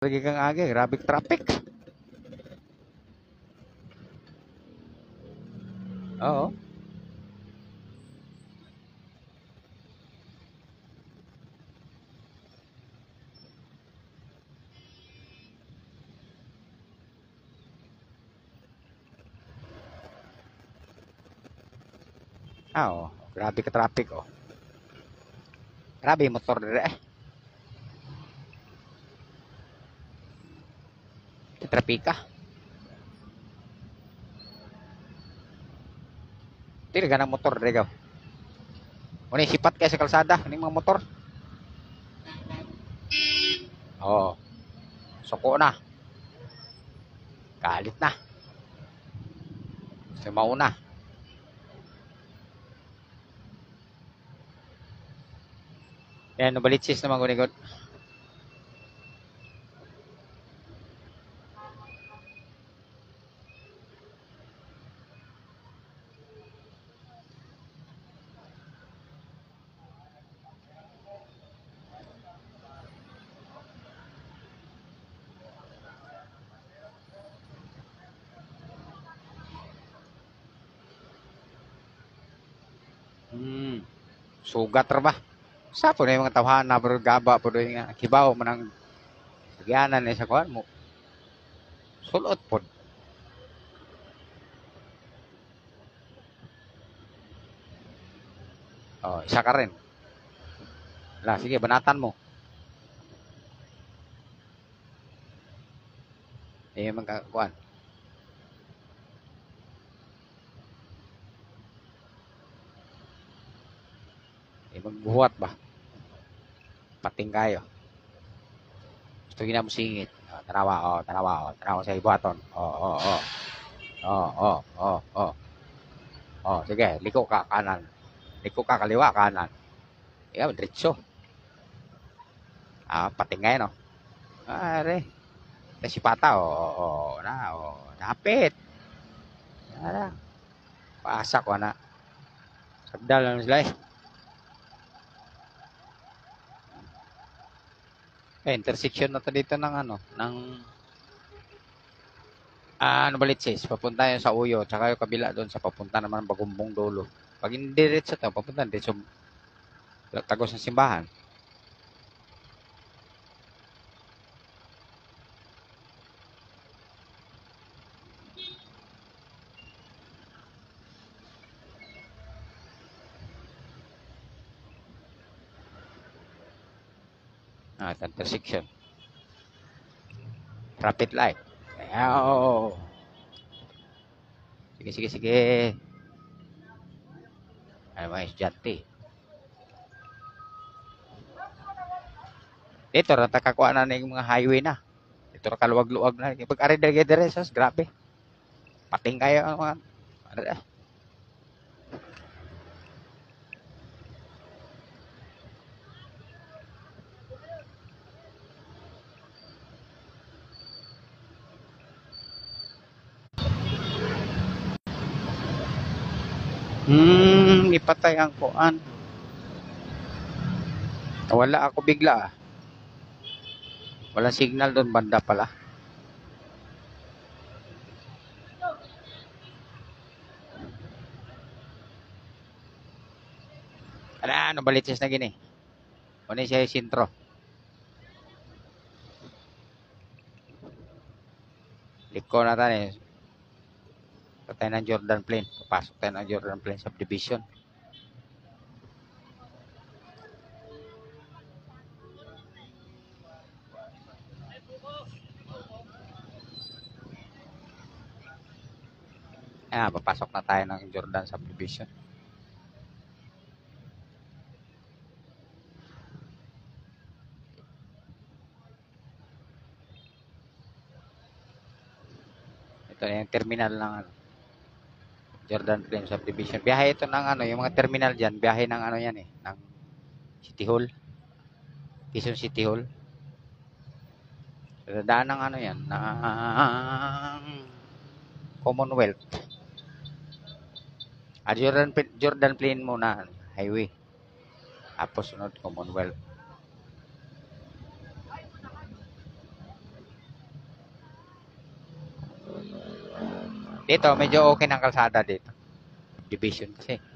Lagi kang agi, grabe traffic. Oo. Oo. Grabe ka traffic, oh. Grabe yung motor dire, eh. Trapika. Tira ka ng motor dire, gaw. Muna sipat kaya sa kalsada, ng mga motor. Oo. Suko na. Galit na. Sa mauna. Yan, nabalitsis naman gunigod. Sugat ra ba? Sa po na yung mga tawhana, pero gaba po doon nga. Kibaw mo ng sagyanan sa kuhan mo. Sulot po. Oh, isa ka rin. Wala, sige, banatan mo. Eh, mga kuhan. Eh, magbuhat ba? Pating kayo. Gusto gina mo singit. Tanawa sa ibuhaton. Sige, liko ka kanan. Liko ka kaliwa kanan. Ikaw, diretso. Pating kayo, no? Are. Si Pata, napit. Ara. Paasa ko na. Sagdal lang sila, eh. Intersection na to dito ng ano Balitsis, papunta yun sa Uyo, tsaka yung kabila doon sa papunta naman ng Bagumbong Dulo. Pag hindi diretso to, papunta diretso tagos ng simbahan. Intersection. Traffic light. Oo. Sige. Ay, mga estudyante. Dito, natakakuha na yung mga highway na. Dito, kaluwag-luwag na. Pag ari-dire-dire, grabe. Pating kayo ang mga... Ipatay ang kuan. Wala ako bigla, ah. Wala signal doon banda pala. Ano Balitsis na gini? Ano siya yung sintro? Liko na tayo, eh. Patay ng Jordan Plain. Papasok tayo ng Jordan Plain subdivision. Papasok na tayo ng Jordan subdivision. Ito yung terminal ng Jordan Plain subdivision. Biyahe ito ng yung mga terminal dyan, biyahe ng yan, eh, ng City Hall. Quezon City Hall. So, daan ng yan, ng Commonwealth. Jordan Plain muna, highway. Tapos sunod Commonwealth. Dito, medyo okay ng kalsada dito. Division kasi.